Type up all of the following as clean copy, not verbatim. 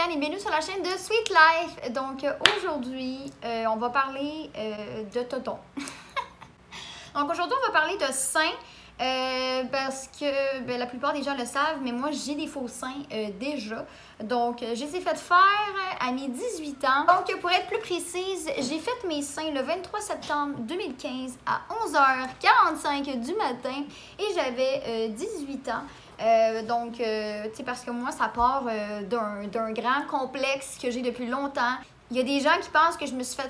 Hélène et bienvenue sur la chaîne de Sweet Life. Donc aujourd'hui, on va parler de tonton. Donc aujourd'hui, on va parler de seins parce que la plupart des gens le savent, mais moi j'ai des faux seins déjà. Donc je les ai fait faire à mes 18 ans. Donc pour être plus précise, j'ai fait mes seins le 23 septembre 2015 à 11h45 du matin et j'avais 18 ans. Donc, tu sais, parce que moi, ça part d'un grand complexe que j'ai depuis longtemps. Il y a des gens qui pensent que je me suis fait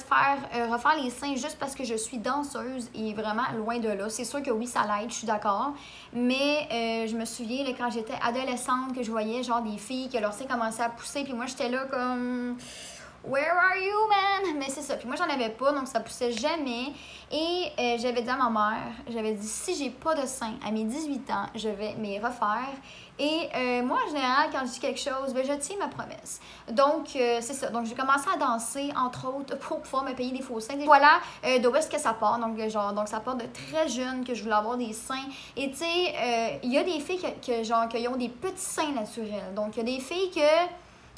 refaire les seins juste parce que je suis danseuse et vraiment loin de là. C'est sûr que oui, ça l'aide, je suis d'accord. Mais je me souviens, là, quand j'étais adolescente, que je voyais genre des filles que leurs seins commençaient à pousser. Puis moi, j'étais là comme... Where are you, man? Mais c'est ça. Puis moi, j'en avais pas, donc ça poussait jamais. Et j'avais dit à ma mère, j'avais dit, si j'ai pas de seins à mes 18 ans, je vais m'y refaire. Et moi, en général, quand je dis quelque chose, je tiens ma promesse. Donc, c'est ça. Donc, j'ai commencé à danser, entre autres, pour pouvoir me payer des faux seins. Voilà d'où est-ce que ça part. Donc, donc, ça part de très jeune que je voulais avoir des seins. Et tu sais, il y a des filles qui ont des petits seins naturels. Donc, il y a des filles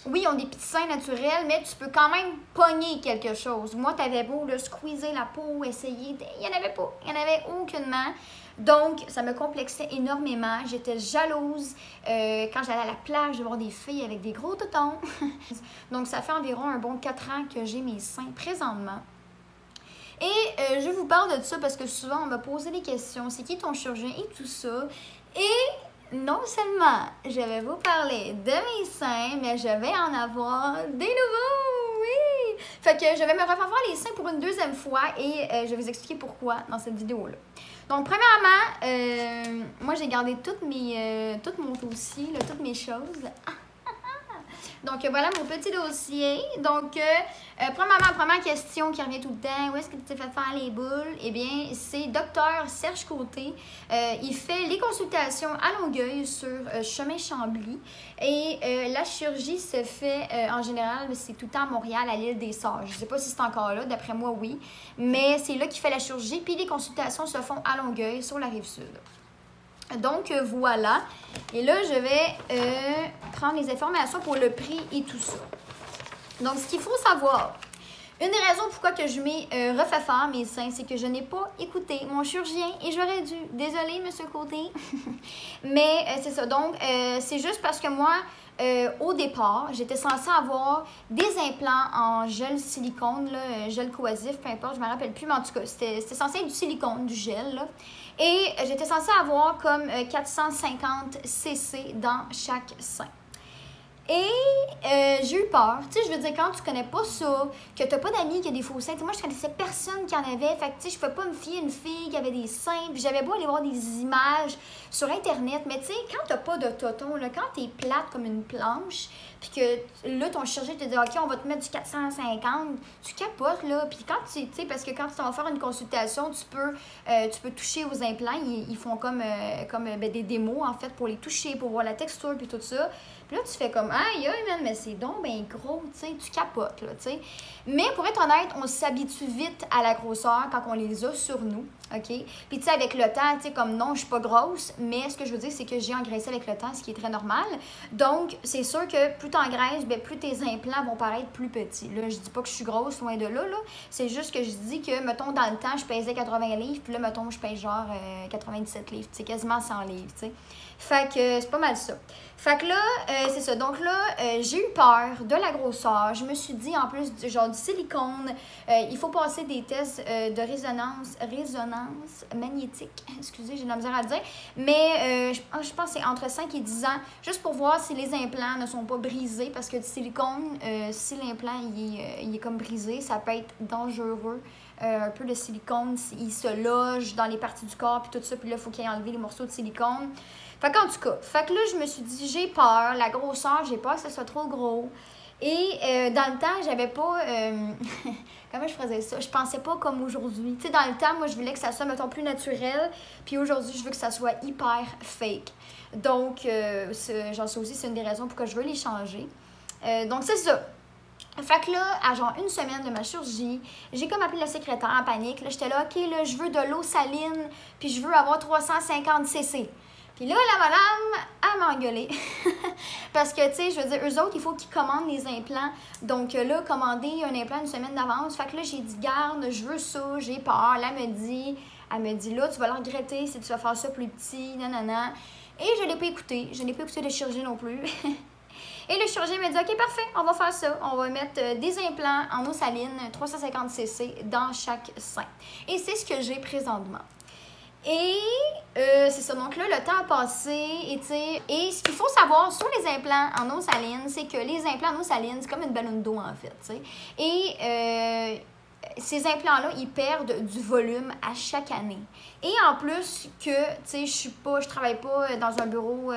oui, ils ont des petits seins naturels, mais tu peux quand même pogner quelque chose. Moi, t'avais beau squeezer la peau, essayer, il n'y en avait pas. Il n'y en avait aucunement. Donc, ça me complexait énormément. J'étais jalouse quand j'allais à la plage de voir des filles avec des gros tontons. Donc, ça fait environ un bon 4 ans que j'ai mes seins présentement. Et je vous parle de ça parce que souvent, on m'a posé des questions. C'est qui ton chirurgien et tout ça. Et... non seulement je vais vous parler de mes seins, mais je vais en avoir des nouveaux, oui! Fait que je vais me refaire les seins pour une deuxième fois et je vais vous expliquer pourquoi dans cette vidéo-là. Donc, premièrement, moi j'ai gardé tout mon dossier, toutes mes choses. Donc, voilà mon petit dossier. Donc, premièrement, première question qui revient tout le temps, où est-ce que tu t'es fait faire les boules? Eh bien, c'est Dr Serge Côté. Il fait les consultations à Longueuil sur Chemin Chambly. Et la chirurgie se fait, en général, c'est tout le temps à Montréal, à l'île des Sages. Je ne sais pas si c'est encore là, d'après moi, oui. Mais c'est là qu'il fait la chirurgie. Puis les consultations se font à Longueuil, sur la Rive-Sud. Donc, voilà. Et là, je vais prendre les informations pour le prix et tout ça. Donc, ce qu'il faut savoir, une des raisons pourquoi que je m'ai refait faire mes seins, c'est que je n'ai pas écouté mon chirurgien et j'aurais dû. Désolée, monsieur Côté. Mais c'est ça. Donc, c'est juste parce que moi, au départ, j'étais censée avoir des implants en gel silicone, là, gel cohésif, peu importe, je ne me rappelle plus, mais en tout cas, c'était censé être du silicone, du gel, là. Et j'étais censée avoir comme 450 cc dans chaque sein. Et j'ai eu peur. Tu sais, je veux dire, quand tu connais pas ça, que t'as pas d'amis qui a des faux seins, moi, je connaissais personne qui en avait. Fait que, tu sais, je pouvais pas me fier à une fille qui avait des seins. Puis j'avais beau aller voir des images sur Internet. Mais tu sais, quand t'as pas de toton, là, quand t'es plate comme une planche, puis que là, ton chirurgien te dit, OK, on va te mettre du 450, tu capotes, là. Puis quand tu sais, parce que quand tu vas faire une consultation, tu peux toucher aux implants. Ils font comme des démos, en fait, pour les toucher, pour voir la texture, puis tout ça. Puis là, tu fais comme, aïe, man, mais c'est donc ben gros, tu sais, tu capotes, là, tu sais. Mais pour être honnête, on s'habitue vite à la grosseur quand on les a sur nous, OK? Puis, tu sais, avec le temps, tu sais, comme non, je suis pas grosse, mais ce que je veux dire, c'est que j'ai engraissé avec le temps, ce qui est très normal. Donc, c'est sûr que plus tu engraisses, ben, plus tes implants vont paraître plus petits. Là, je dis pas que je suis grosse, loin de là, là. C'est juste que je dis que, mettons, dans le temps, je pesais 80 livres, puis là, mettons, je pèse genre 97 livres, tu sais, quasiment 100 livres, tu sais. Fait que c'est pas mal ça. Fait que là, c'est ça. Donc là, j'ai eu peur de la grosseur. Je me suis dit, en plus, du silicone, il faut passer des tests de résonance magnétique. Excusez, j'ai de la misère à le dire. Mais je pense que c'est entre 5 et 10 ans, juste pour voir si les implants ne sont pas brisés. Parce que du silicone, si l'implant il est comme brisé, ça peut être dangereux. Un peu de silicone, il se loge dans les parties du corps, puis tout ça, puis là, il faut qu'il y ait enlevé les morceaux de silicone. Fait qu'en tout cas, là, je me suis dit, j'ai peur, la grosseur, j'ai peur que ce soit trop gros. Et dans le temps, j'avais pas... comment je faisais ça? Je pensais pas comme aujourd'hui. Tu sais, dans le temps, moi, je voulais que ça soit, mettons, plus naturel. Puis aujourd'hui, je veux que ça soit hyper fake. Donc, j'en sais aussi, c'est une des raisons pourquoi je veux les changer. Donc, c'est ça. Fait que là, à genre une semaine de ma chirurgie, j'ai comme appelé le secrétaire en panique. Là, j'étais là, OK, là, je veux de l'eau saline, puis je veux avoir 350 cc. Puis là, la madame, elle m'a engueulée. Parce que, tu sais, je veux dire, eux autres, il faut qu'ils commandent les implants. Donc là, commander un implant une semaine d'avance. Fait que là, j'ai dit, garde, je veux ça, j'ai peur. Là, elle me dit, là, tu vas le regretter si tu vas faire ça plus petit, nanana. Et je ne l'ai pas écouté. Je n'ai pas écouté le chirurgien non plus. Et le chirurgien m'a dit, OK, parfait, on va faire ça. On va mettre des implants en eau saline, 350 cc dans chaque sein. Et c'est ce que j'ai présentement. Et c'est ça, donc là, le temps a passé, et ce qu'il faut savoir sur les implants en eau saline, c'est que les implants en eau saline, c'est comme une ballonne d'eau, en fait, tu sais. Et ces implants-là, ils perdent du volume à chaque année. Et en plus que, tu sais, je travaille pas dans un bureau,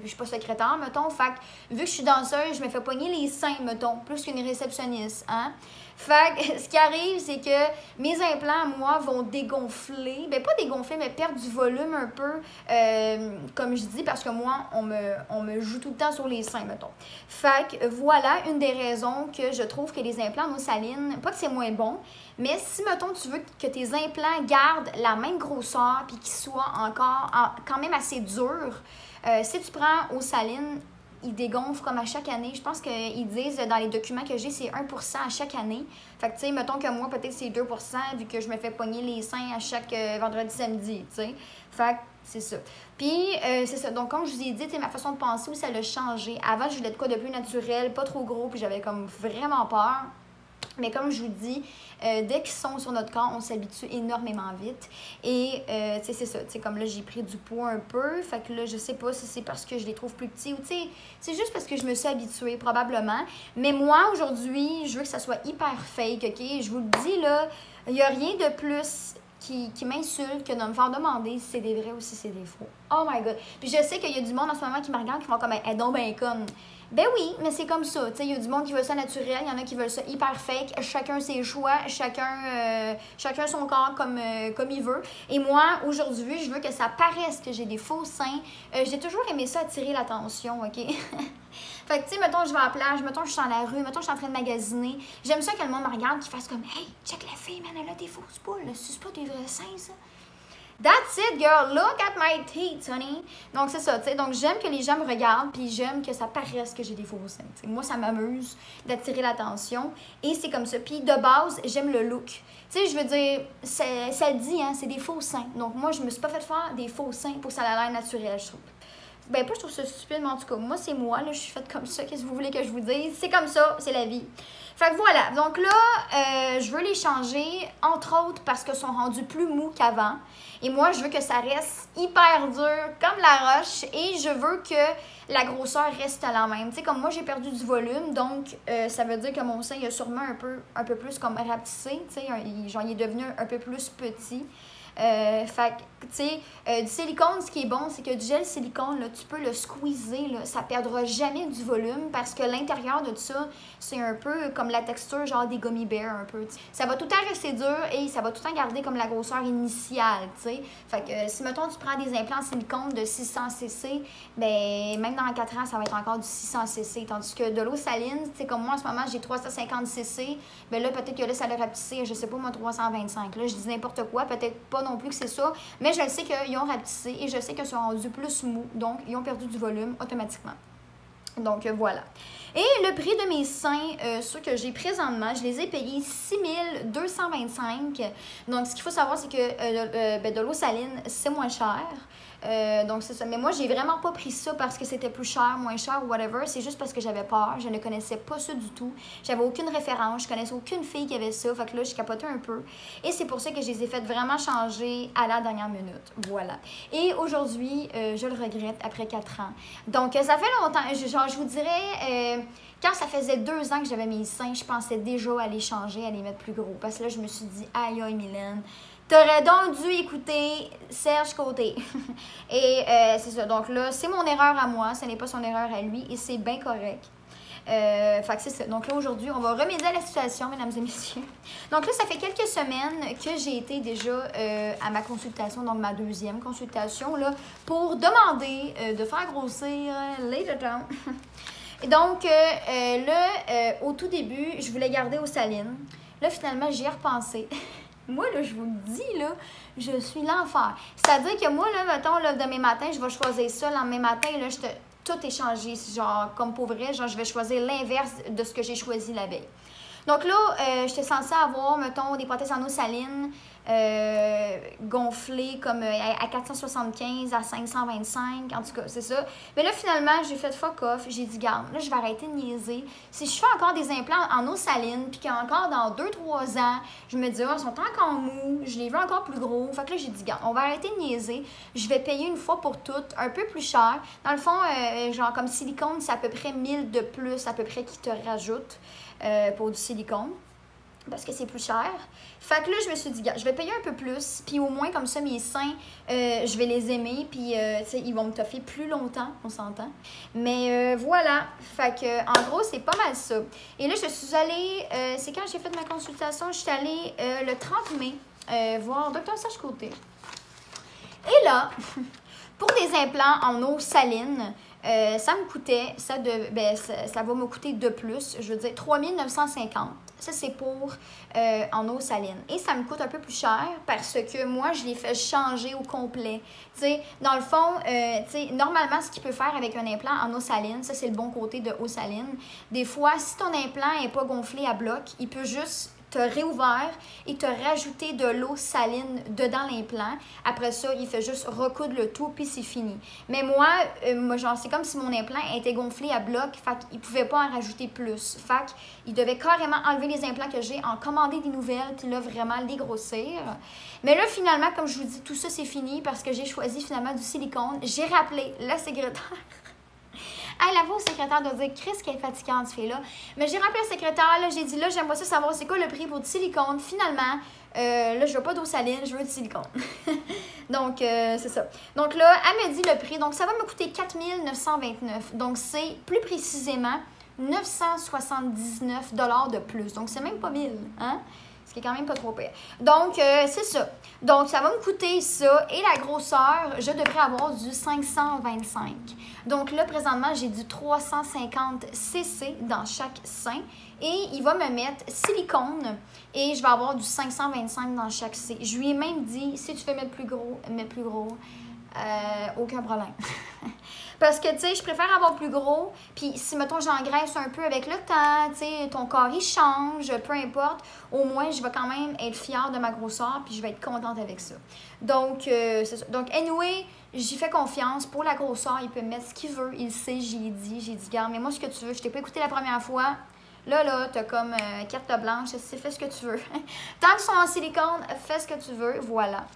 je suis pas secrétaire, mettons, fait que vu que je suis danseuse, je me fais pogner les seins, mettons, plus qu'une réceptionniste, hein. Fait que ce qui arrive, c'est que mes implants, moi, vont dégonfler. Ben pas dégonfler, mais perdre du volume un peu, comme je dis, parce que moi, on me joue tout le temps sur les seins, mettons. Fait que voilà une des raisons que je trouve que les implants en eau saline, pas que c'est moins bon, mais si, mettons, tu veux que tes implants gardent la même grosseur puis qu'ils soient encore quand même assez durs, si tu prends eau saline, ils dégonflent comme à chaque année. Je pense qu'ils disent dans les documents que j'ai, c'est 1% à chaque année. Fait que, tu sais, mettons que moi, peut-être c'est 2% vu que je me fais pogner les seins à chaque vendredi, samedi, tu sais. Fait que c'est ça. Puis, c'est ça. Donc, comme je vous ai dit, ma façon de penser, ça l'a changé. Avant, je voulais de quoi de plus naturel, pas trop gros, puis j'avais comme vraiment peur. Mais comme je vous dis, dès qu'ils sont sur notre corps, on s'habitue énormément vite. Et, tu sais, c'est ça. Tu sais, comme là, j'ai pris du poids un peu. Fait que là, je sais pas si c'est parce que je les trouve plus petits ou, tu sais, c'est juste parce que je me suis habituée, probablement. Mais moi, aujourd'hui, je veux que ça soit hyper fake, OK? Je vous le dis, là, il n'y a rien de plus qui m'insulte que de me faire demander si c'est des vrais ou si c'est des faux. Oh my God! Puis je sais qu'il y a du monde en ce moment qui me regarde qui font comme « Elle est donc ben conne ». Ben oui, mais c'est comme ça. Il y a du monde qui veut ça naturel, il y en a qui veulent ça hyper fake. Chacun ses choix, chacun son corps comme il veut. Et moi, aujourd'hui, je veux que ça paraisse que j'ai des faux seins. J'ai toujours aimé ça, attirer l'attention, OK? Fait que, tu sais, mettons, je vais à la plage, mettons, je suis dans la rue, mettons, je suis en train de magasiner. J'aime ça que le monde me regarde, qu'il fasse comme « Hey, check la fille, man, elle a des fausses poules. C'est pas des vrais seins, ça. » That's it, girl. Look at my teeth, honey. Donc, c'est ça, tu sais. Donc, j'aime que les gens me regardent, puis j'aime que ça paraisse que j'ai des faux seins. T'sais. Moi, ça m'amuse d'attirer l'attention. Et c'est comme ça. Puis, de base, j'aime le look. Tu sais, je veux dire, ça le dit, hein, c'est des faux seins. Donc, moi, je me suis pas fait faire des faux seins pour que ça ait l'air naturel, je trouve. Ben, pas, je trouve ça stupide, mais en tout cas, moi, c'est moi, là, je suis faite comme ça. Qu'est-ce que vous voulez que je vous dise? C'est comme ça, c'est la vie. Fait que voilà. Donc là, je veux les changer, entre autres, parce qu'ils sont rendus plus mous qu'avant. Et moi, je veux que ça reste hyper dur, comme la roche. Et je veux que la grosseur reste la même. Tu sais, comme moi, j'ai perdu du volume. Donc, ça veut dire que mon sein, il a sûrement un peu plus comme rapetissé. Tu sais, genre, il est devenu un peu plus petit. Fait que, tu sais, du silicone, ce qui est bon, c'est que du gel silicone, là, tu peux le squeezer, là, ça perdra jamais du volume parce que l'intérieur de ça, c'est un peu comme la texture genre des gummy bears un peu. T'sais. Ça va tout le temps rester dur et ça va tout le temps garder comme la grosseur initiale, tu sais. Fait que si, mettons, tu prends des implants en silicone de 600 cc, ben même dans 4 ans, ça va être encore du 600 cc. Tandis que de l'eau saline, tu sais, comme moi, en ce moment, j'ai 350 cc, ben là, peut-être que là, ça l'a rapetissé, je sais pas, moi, 325. Là, je dis n'importe quoi, peut-être pas non plus que c'est ça, mais je sais qu'ils ont rapetissé et je sais qu'ils sont rendus plus mous, donc ils ont perdu du volume automatiquement. Donc voilà. Et le prix de mes seins, ceux que j'ai présentement, je les ai payés 6 225. Donc ce qu'il faut savoir, c'est que de l'eau saline, c'est moins cher. Donc c'est ça. Mais moi, j'ai vraiment pas pris ça parce que c'était plus cher, moins cher ou whatever. C'est juste parce que j'avais peur. Je ne connaissais pas ça du tout. J'avais aucune référence. Je connaissais aucune fille qui avait ça. Fait que là, je capotais un peu. Et c'est pour ça que je les ai fait vraiment changer à la dernière minute. Voilà. Et aujourd'hui, je le regrette après 4 ans. Donc, ça fait longtemps. Genre, je vous dirais... quand ça faisait 2 ans que j'avais mes seins, je pensais déjà à les changer, à les mettre plus gros. Parce que là, je me suis dit, aïe, aïe, Mylène, t'aurais donc dû écouter Serge Côté. Et c'est ça. Donc là, c'est mon erreur à moi. Ce n'est pas son erreur à lui. Et c'est bien correct. Fait que c'est ça. Donc là, aujourd'hui, on va remédier à la situation, mesdames et messieurs. Donc là, ça fait quelques semaines que j'ai été déjà à ma consultation, donc ma 2e consultation, là, pour demander de faire grossir les tétons. Et donc, là, au tout début, je voulais garder aux salines. Là, finalement, j'y ai repensé. moi, là, je vous le dis, là, je suis l'enfer. C'est-à-dire que moi, là, mettons, là, demain matin, je vais choisir ça. Le lendemain matin, là, tout est changé. Genre, comme pour vrai, genre, je vais choisir l'inverse de ce que j'ai choisi la veille. Donc là, j'étais censée avoir, mettons, des prothèses en eau saline gonflées comme à 475, à 525, en tout cas, c'est ça. Mais là, finalement, j'ai fait fuck off. J'ai dit, garde, là, je vais arrêter de niaiser. Si je fais encore des implants en eau saline, puis qu'encore dans 2-3 ans, je me dis, oh, ils sont encore mous, je les veux encore plus gros. Fait que là, j'ai dit, garde, on va arrêter de niaiser. Je vais payer une fois pour toutes, un peu plus cher. Dans le fond, genre, comme silicone, c'est à peu près 1000 de plus, à peu près, qui te rajoutent pour du silicone. Parce que c'est plus cher. Fait que là, je me suis dit, gars, je vais payer un peu plus, puis au moins, comme ça, mes seins, je vais les aimer, puis, tu sais, ils vont me toffer plus longtemps, on s'entend. Mais voilà, fait que, en gros, c'est pas mal ça. Et là, je suis allée, c'est quand j'ai fait ma consultation, je suis allée le 30 mai voir Dr. Serge Côté. Et là, pour des implants en eau saline, ça me coûtait, ça va me coûter de plus, je veux dire 3950. Ça, c'est pour en eau saline. Et ça me coûte un peu plus cher parce que moi, je l'ai fait changer au complet. Tu sais, dans le fond, normalement, ce qu'il peut faire avec un implant en eau saline, ça, c'est le bon côté de eau saline. Des fois, si ton implant n'est pas gonflé à bloc, il peut juste te réouvert et te rajouter de l'eau saline dedans l'implant. Après ça, il fait juste recoudre le tout, puis c'est fini. Mais moi genre, c'est comme si mon implant était gonflé à bloc, fait qu'il ne pouvait pas en rajouter plus. Fait qu'il devait carrément enlever les implants que j'ai, en commander des nouvelles, puis là, vraiment les grossir. Mais là, finalement, comme je vous dis, tout ça, c'est fini parce que j'ai choisi finalement du silicone. J'ai rappelé la secrétaire. Hey, la voix au secrétaire doit dire, Chris, qu'elle est fatigante, cette fille-là. Mais j'ai rappelé le secrétaire, là, j'ai dit, là, j'aimerais ça savoir c'est quoi le prix pour du silicone. Finalement, là, je veux pas d'eau saline, je veux du silicone. Donc, c'est ça. Donc là, elle me dit le prix. Donc, ça va me coûter 4929. Donc, c'est plus précisément 979 $ de plus. Donc, c'est même pas 1000, hein? Ce qui est quand même pas trop pire. Donc, c'est ça. Donc, ça va me coûter ça. Et la grosseur, je devrais avoir du 525. Donc là, présentement, j'ai du 350 cc dans chaque sein. Et il va me mettre silicone. Et je vais avoir du 525 dans chaque C. Je lui ai même dit, si tu veux mettre plus gros, mets plus gros. Aucun problème. Parce que, tu sais, je préfère avoir plus gros. Puis, si, mettons, j'engraisse un peu avec le temps, tu sais, ton corps, il change, peu importe. Au moins, je vais quand même être fière de ma grosseur, puis je vais être contente avec ça. Donc, c'est ça. Donc, anyway, j'y fais confiance. Pour la grosseur, il peut mettre ce qu'il veut. Il sait, j'ai dit, garde, mais moi, ce que tu veux, je t'ai pas écouté la première fois. Là, t'as comme carte blanche, fais ce que tu veux. Tant qu'ils sont en silicone, fais ce que tu veux, voilà.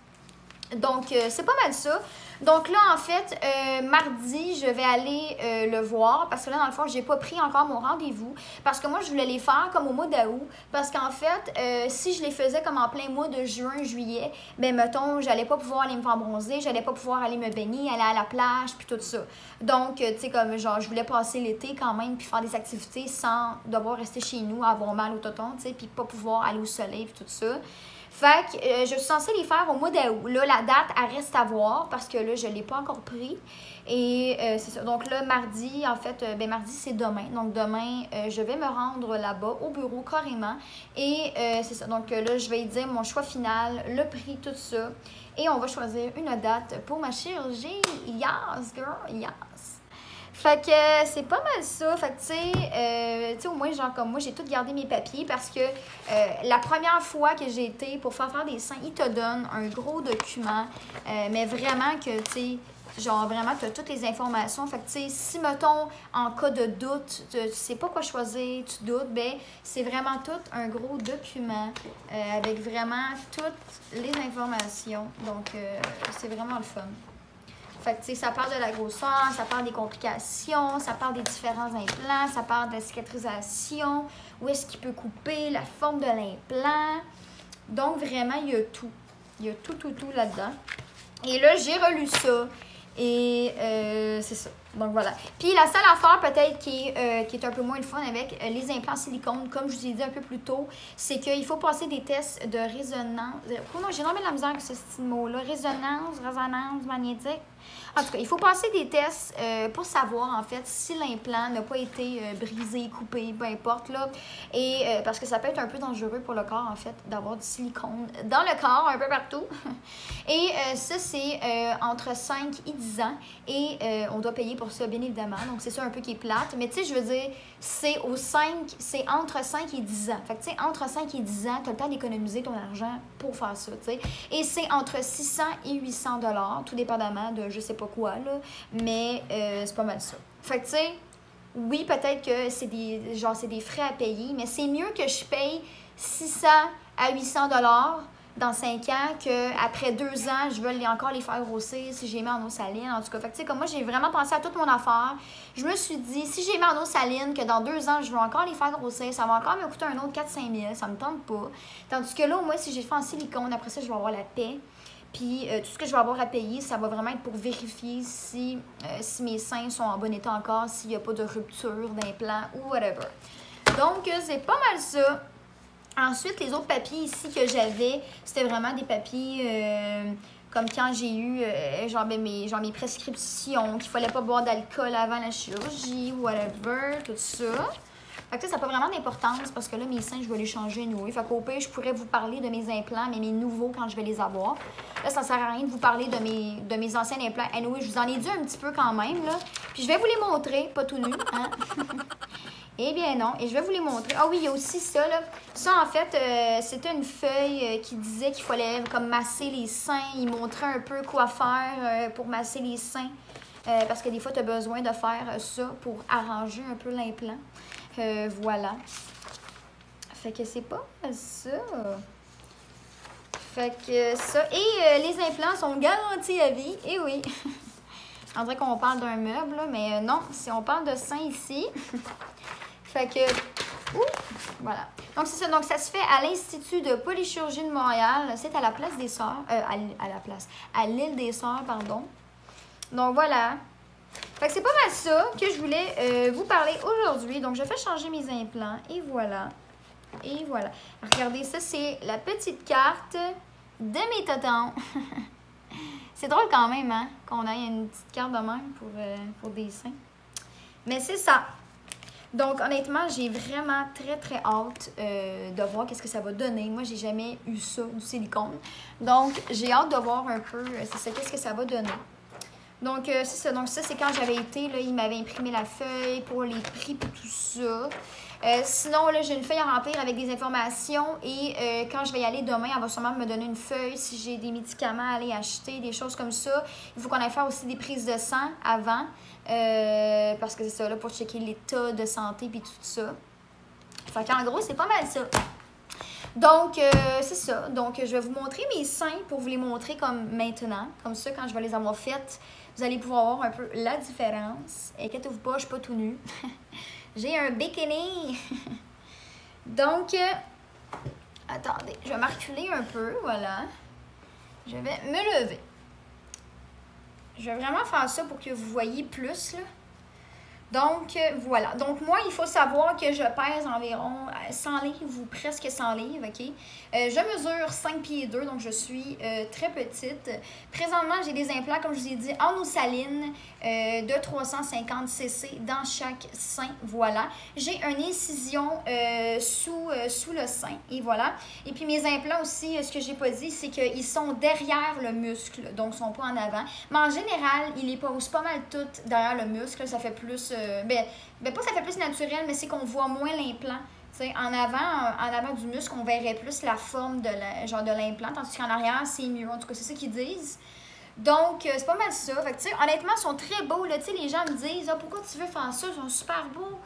Donc, c'est pas mal ça. Donc là, en fait, mardi, je vais aller le voir parce que là, dans le fond, j'ai pas pris encore mon rendez-vous parce que moi, je voulais les faire comme au mois d'août parce qu'en fait, si je les faisais comme en plein mois de juin, juillet, ben mettons, j'allais pas pouvoir aller me faire bronzer, j'allais pas pouvoir aller me baigner, aller à la plage, puis tout ça. Donc, tu sais, comme genre, je voulais passer l'été quand même puis faire des activités sans devoir rester chez nous, avoir mal au tonton, tu sais, puis pas pouvoir aller au soleil puis tout ça. Fait que je suis censée les faire au mois d'août. Là, la date, elle reste à voir parce que là, je ne l'ai pas encore pris. Et c'est ça. Donc là, mardi, en fait, mardi, c'est demain. Donc demain, je vais me rendre là-bas, au bureau, carrément. Et c'est ça. Donc là, je vais y dire mon choix final, le prix, tout ça. Et on va choisir une date pour ma chirurgie. Yes, girl, yes! Fait que c'est pas mal ça. Fait que tu sais, au moins, genre comme moi, j'ai tout gardé mes papiers parce que la première fois que j'ai été pour faire des seins, ils te donnent un gros document. Mais vraiment que, tu sais, genre vraiment, tu as toutes les informations. Fait que, tu sais, si, mettons, en cas de doute, tu sais pas quoi choisir, tu doutes, ben c'est vraiment tout un gros document avec vraiment toutes les informations. Donc, c'est vraiment le fun. Fait que, tu sais, ça parle de la grosseur, ça parle des complications, ça parle des différents implants, ça parle de la cicatrisation, où est-ce qu'il peut couper, la forme de l'implant. Donc, vraiment, il y a tout. Il y a tout là-dedans. Et là, j'ai relu ça. Et c'est ça. Donc voilà. Puis la seule affaire peut-être qui est un peu moins le fun avec les implants silicone, comme je vous ai dit un peu plus tôt, c'est qu'il faut passer des tests de résonance. Oh non, j'ai énormément de la misère avec ce style mot-là. Résonance magnétique. En tout cas, il faut passer des tests pour savoir, en fait, si l'implant n'a pas été brisé, coupé, peu importe, là. Et parce que ça peut être un peu dangereux pour le corps, en fait, d'avoir du silicone dans le corps, un peu partout. Et ça, c'est entre 5 et 10 ans. Et on doit payer pour ça, bien évidemment. Donc, c'est ça un peu qui est plate. Mais tu sais, je veux dire, c'est entre 5 et 10 ans. Fait que, tu sais, entre 5 et 10 ans, tu as le temps d'économiser ton argent pour faire ça, tu sais. Et c'est entre 600 et 800 $, tout dépendamment de je sais pas quoi, là. Mais c'est pas mal ça. Fait que, tu sais, oui, peut-être que c'est des frais à payer, mais c'est mieux que je paye 600 à 800 $ dans 5 ans qu'après 2 ans, je veux encore les faire grossir si j'ai mis en eau saline. En tout cas, fait que, tu sais, comme moi, j'ai vraiment pensé à toute mon affaire. Je me suis dit, si j'ai mis en eau saline, que dans 2 ans, je veux encore les faire grossir, ça va encore me coûter un autre 4-5 000, ça me tente pas. Tandis que là, au moins, si j'ai fait en silicone, après ça, je vais avoir la paix. Puis tout ce que je vais avoir à payer, ça va vraiment être pour vérifier si mes seins sont en bon état encore, s'il n'y a pas de rupture d'implant ou whatever. Donc, c'est pas mal ça. Ensuite, les autres papiers ici que j'avais, c'était vraiment des papiers comme quand j'ai eu mes prescriptions, qu'il fallait pas boire d'alcool avant la chirurgie, whatever, tout ça. Fait que ça n'a pas vraiment d'importance parce que là, mes seins, je vais les changer anyway. Fait qu'au pire, je pourrais vous parler de mes implants, mais mes nouveaux quand je vais les avoir. Là, ça ne sert à rien de vous parler de mes anciens implants. Anyway, je vous en ai dit un petit peu quand même, là. Puis je vais vous les montrer, pas tout nu, hein. Eh bien non, et je vais vous les montrer. Ah oui, il y a aussi ça, là. Ça, en fait, c'était une feuille qui disait qu'il fallait comme masser les seins. Il montrait un peu quoi faire pour masser les seins. Parce que des fois, tu as besoin de faire ça pour arranger un peu l'implant. Voilà. Fait que c'est pas ça. Fait que ça. Et les implants sont garantis à vie. Et oui. On dirait qu'on parle d'un meuble, là, mais non, si on parle de seins ici. Fait que, voilà. Donc, c'est ça. Donc, ça se fait à l'Institut de polychirurgie de Montréal. C'est à la place des Sœurs. À l'île des Sœurs, pardon. Donc, voilà. Fait que c'est pas mal ça que je voulais vous parler aujourd'hui. Donc, je fais changer mes implants. Et voilà. Et voilà. Regardez, ça, c'est la petite carte de mes totons. C'est drôle quand même, hein, qu'on ait une petite carte de même pour des seins. Mais c'est ça. Donc, honnêtement, j'ai vraiment très, très hâte de voir qu'est-ce que ça va donner. Moi, j'ai jamais eu ça, du silicone. Donc, j'ai hâte de voir un peu, c'est ça, qu'est-ce que ça va donner. Donc, c'est ça. Donc, ça, c'est quand j'avais été, là, ils m'avaient imprimé la feuille pour les prix et tout ça. Sinon, là, j'ai une feuille à remplir avec des informations et quand je vais y aller demain, elle va sûrement me donner une feuille si j'ai des médicaments à aller acheter, des choses comme ça. Il faut qu'on aille faire aussi des prises de sang avant parce que c'est ça, là, pour checker l'état de santé et tout ça. Fait qu'en gros, c'est pas mal ça. Donc, c'est ça. Donc, je vais vous montrer mes seins pour vous les montrer comme maintenant. Comme ça, quand je vais les avoir faites, vous allez pouvoir voir un peu la différence. Inquiétez-vous pas, je suis pas tout nue. J'ai un bikini. Donc, attendez, je vais m'arculer un peu, voilà. Je vais me lever. Je vais vraiment faire ça pour que vous voyez plus, là. Donc, voilà. Donc, moi, il faut savoir que je pèse environ 100 livres ou presque 100 livres, OK? Je mesure 5 pieds 2, donc je suis très petite. Présentement, j'ai des implants, comme je vous ai dit, en eau saline de 350 cc dans chaque sein, voilà. J'ai une incision sous le sein, et voilà. Et puis, mes implants aussi, ce que j'ai pas dit, c'est qu'ils sont derrière le muscle, donc ils sont pas en avant. Mais en général, ils les posent pas mal toutes derrière le muscle, ça fait plus... pas ça fait plus naturel, mais c'est qu'on voit moins l'implant. En avant du muscle, on verrait plus la forme de l'implant, tandis qu'en arrière, c'est mieux. En tout cas, c'est ça qu'ils disent. Donc, c'est pas mal ça. Fait que, honnêtement, ils sont très beaux. Là, les gens me disent pourquoi tu veux faire ça? Ils sont super beaux.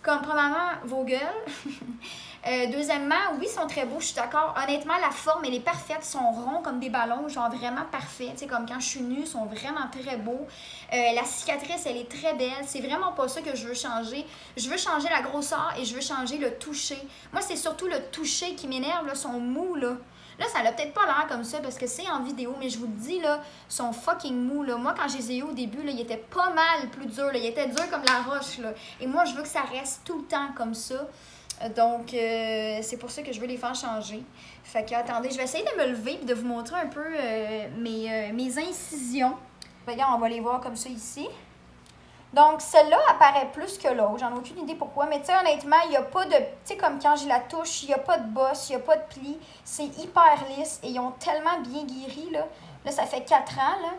Comme, premièrement, vos gueules. Deuxièmement, oui, ils sont très beaux, je suis d'accord. Honnêtement, la forme, elle est parfaite. Ils sont ronds comme des ballons, genre vraiment parfaits. Tu sais, comme quand je suis nue, ils sont vraiment très beaux. La cicatrice, elle est très belle. C'est vraiment pas ça que je veux changer. Je veux changer la grosseur et je veux changer le toucher. Moi, c'est surtout le toucher qui m'énerve, là, son mou, là. Là, ça n'a peut-être pas l'air comme ça parce que c'est en vidéo, mais je vous le dis, là, ils sont fucking mous, là. Moi, quand je les ai eu au début, là, ils étaient pas mal plus durs, là. Ils étaient durs comme la roche, là. Et moi, je veux que ça reste tout le temps comme ça. Donc, c'est pour ça que je veux les faire changer. Fait que, attendez, je vais essayer de me lever et de vous montrer un peu mes incisions. Regarde, on va les voir comme ça ici. Donc, celle-là apparaît plus que l'autre. J'en ai aucune idée pourquoi. Mais tu sais, honnêtement, il n'y a pas de... Tu sais, comme quand je la touche, il n'y a pas de bosse, il n'y a pas de pli. C'est hyper lisse et ils ont tellement bien guéri, là. Là, ça fait 4 ans, là.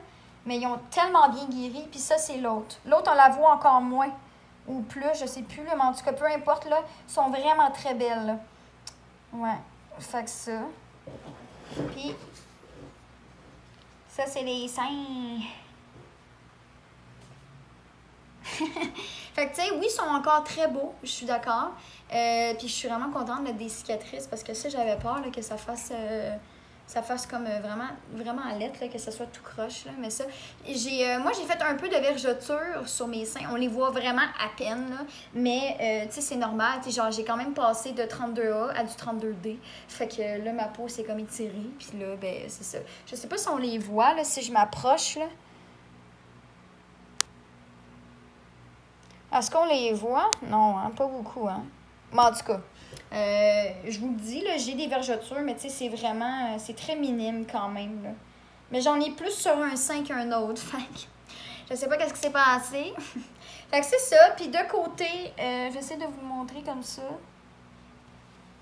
Mais ils ont tellement bien guéri. Puis ça, c'est l'autre. L'autre, on la voit encore moins. Ou plus, je sais plus, là. Mais en tout cas, peu importe, là. Ils sont vraiment très belles, là. Ouais. Fait que ça. Puis, ça, c'est les seins... Fait que, tu sais, oui, ils sont encore très beaux, je suis d'accord. Puis je suis vraiment contente de des cicatrices parce que ça, j'avais peur là, que ça fasse comme vraiment à lettre, là, que ça soit tout croche. Là. Mais ça, moi, j'ai fait un peu de vergeture sur mes seins. On les voit vraiment à peine, là. Mais, tu sais, c'est normal. Genre, j'ai quand même passé de 32A à du 32D. Fait que là, ma peau s'est comme étirée. Puis là, ben, c'est ça. Je sais pas si on les voit, là, si je m'approche, là. Est-ce qu'on les voit? Non, hein, pas beaucoup, hein. Mais en tout cas, je vous le dis, là, j'ai des vergetures, mais tu sais, c'est vraiment... c'est très minime quand même, là. Mais j'en ai plus sur un sein qu'un autre, fait que je sais pas qu'est-ce qui s'est passé. Fait que c'est ça, puis de côté, j'essaie de vous montrer comme ça.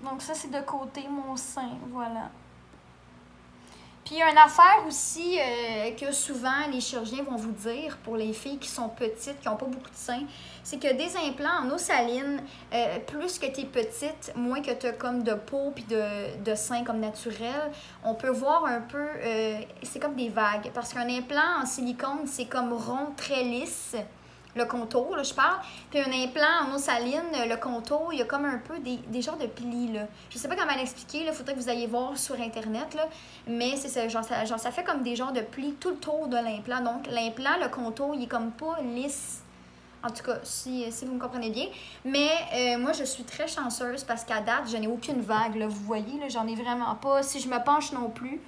Donc ça, c'est de côté mon sein, voilà. Puis il y a une affaire aussi que souvent les chirurgiens vont vous dire pour les filles qui sont petites, qui n'ont pas beaucoup de seins, c'est que des implants en eau saline, plus que tu es petite, moins que tu as comme de peau puis de seins comme naturel, on peut voir un peu, c'est comme des vagues. Parce qu'un implant en silicone, c'est comme rond, très lisse. Le contour, là, je parle. Puis un implant en eau saline, le contour, il y a comme un peu des genres de plis, là. Je sais pas comment l'expliquer, là. Il faudrait que vous alliez voir sur Internet, là. Mais c'est ça, genre, ça fait comme des genres de plis tout le tour de l'implant. Donc, l'implant, le contour, il est comme pas lisse. En tout cas, si vous me comprenez bien. Mais moi, je suis très chanceuse parce qu'à date, je n'ai aucune vague, là. Vous voyez, là, j'en ai vraiment pas. Si je me penche non plus,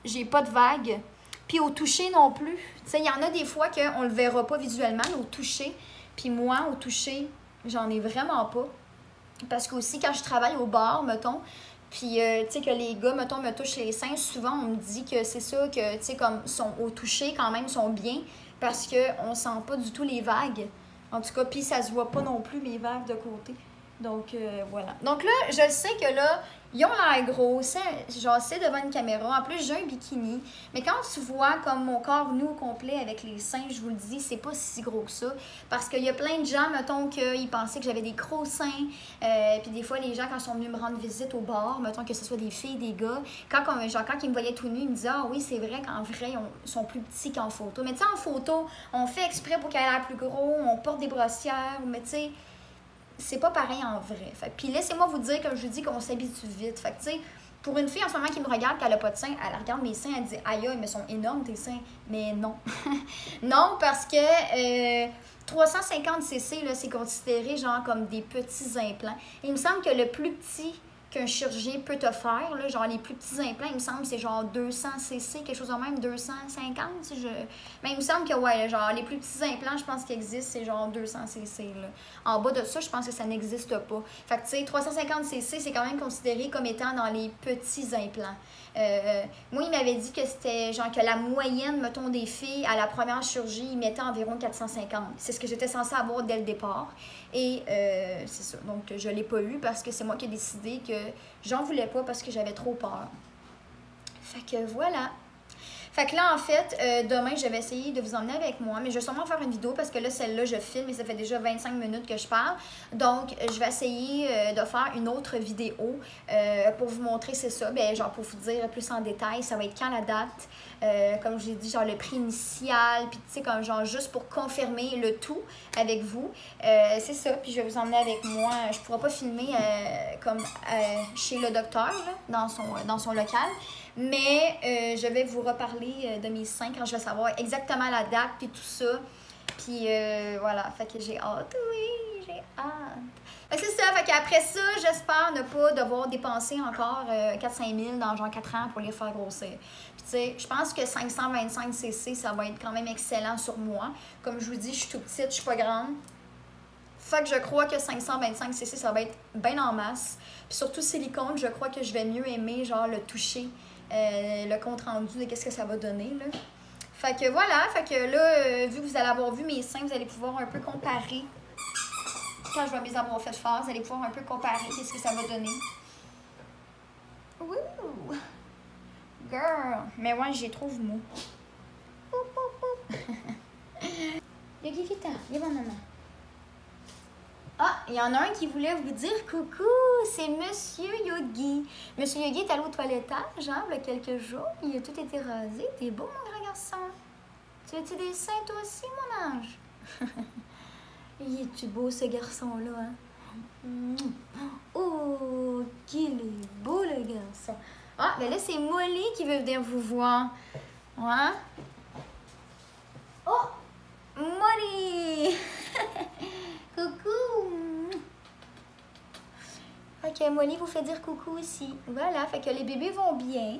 j'ai pas de vague. Puis au toucher non plus. Tu sais, il y en a des fois qu'on le verra pas visuellement, mais au toucher. Puis moi, au toucher, j'en ai vraiment pas. Parce que aussi, quand je travaille au bar, mettons, puis tu sais, que les gars, mettons, me touchent les seins, souvent, on me dit que c'est ça, que, tu sais, comme, sont au toucher, quand même, sont bien, parce qu'on sent pas du tout les vagues. En tout cas, puis ça se voit pas non plus, mes vagues de côté. Donc, voilà. Donc là, je sais que là, ils ont l'air gros, genre c'est devant une caméra. En plus, j'ai un bikini. Mais quand tu vois comme mon corps nu au complet avec les seins, je vous le dis, c'est pas si gros que ça. Parce qu'il y a plein de gens, mettons, qu'ils pensaient que j'avais des gros seins. Puis des fois, les gens, quand ils sont venus me rendre visite au bar, mettons que ce soit des filles, des gars, quand ils me voyaient tout nu, ils me disaient « Ah oui, c'est vrai qu'en vrai, ils sont plus petits qu'en photo. » Mais tu sais, en photo, on fait exprès pour qu'elle ait l'air plus gros, on porte des brossières, mais tu sais... c'est pas pareil en vrai. Fait, puis laissez-moi vous dire, comme je vous dis, qu'on s'habitue vite. Fait que, tu sais, pour une fille en ce moment qui me regarde, qu'elle a pas de seins, elle regarde mes seins, elle dit « Aïe, mais ils sont énormes tes seins. » Mais non. Non, parce que 350cc, là, c'est considéré genre comme des petits implants. Et il me semble que le plus petit qu'un chirurgien peut te faire, là, genre les plus petits implants, il me semble que c'est genre 200cc, quelque chose de même, 250, si je... Mais il me semble que, ouais, genre les plus petits implants, je pense qu'ils existent, c'est genre 200cc, là. En bas de ça, je pense que ça n'existe pas. Fait que, tu sais, 350cc, c'est quand même considéré comme étant dans les petits implants. Moi, il m'avait dit que c'était genre que la moyenne, mettons, des filles à la première chirurgie, ils mettaient environ 450. C'est ce que j'étais censée avoir dès le départ. Et c'est ça. Donc, je ne l'ai pas eu parce que c'est moi qui ai décidé que j'en voulais pas parce que j'avais trop peur. Fait que voilà. Fait que là, en fait, demain, je vais essayer de vous emmener avec moi, mais je vais sûrement faire une vidéo parce que là, celle-là, je filme et ça fait déjà 25 minutes que je parle. Donc, je vais essayer de faire une autre vidéo pour vous montrer, c'est ça, ben, genre pour vous dire plus en détail, ça va être quand la date, comme je l'ai dit, genre le prix initial, puis tu sais, comme genre juste pour confirmer le tout avec vous. C'est ça, puis je vais vous emmener avec moi. Je ne pourrai pas filmer comme chez le docteur, là, dans son local. Mais je vais vous reparler de mes seins quand je vais savoir exactement la date et tout ça. Puis voilà, fait que j'ai hâte, oui, j'ai Fait que c'est ça, fait qu'après ça, j'espère ne pas devoir dépenser encore 4-5 000 dans genre 4 ans pour les faire grossir. Puis tu sais, je pense que 525 cc, ça va être quand même excellent sur moi. Comme je vous dis, je suis tout petite, je suis pas grande. Fait que je crois que 525 cc, ça va être bien en masse. Puis surtout silicone, je crois que je vais mieux aimer genre le toucher, le compte rendu de qu'est-ce que ça va donner là. Fait que voilà, fait que là, vu que vous allez avoir vu mes seins, vous allez pouvoir un peu comparer. Quand je vais les avoir fait faire, vous allez pouvoir un peu comparer qu'est-ce que ça va donner. Wouh! Girl! Mais ouais, j'ai trouve mou. Yogi, vite, viens mon maman. Ah, il y en a un qui voulait vous dire coucou, c'est Monsieur Yogi. Monsieur Yogi est allé au toilettage, hein, il y a quelques jours. Il a tout été rasé. T'es beau, mon grand garçon. Tu as-tu des seins, toi aussi, mon ange? Il est-tu beau, ce garçon-là, hein? Oh, qu'il est beau, le garçon. Ah, ben là, c'est Molly qui veut venir vous voir. Ouais? Oh! Molly! Coucou! Fait que Molly vous fait dire coucou aussi. Voilà, fait que les bébés vont bien.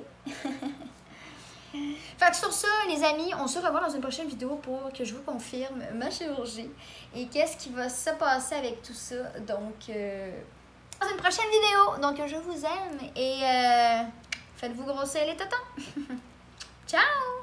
Fait que sur ça, les amis, on se revoit dans une prochaine vidéo pour que je vous confirme ma chirurgie et qu'est-ce qui va se passer avec tout ça. Donc, dans une prochaine vidéo. Donc, je vous aime et faites-vous grossir les tontons. Ciao!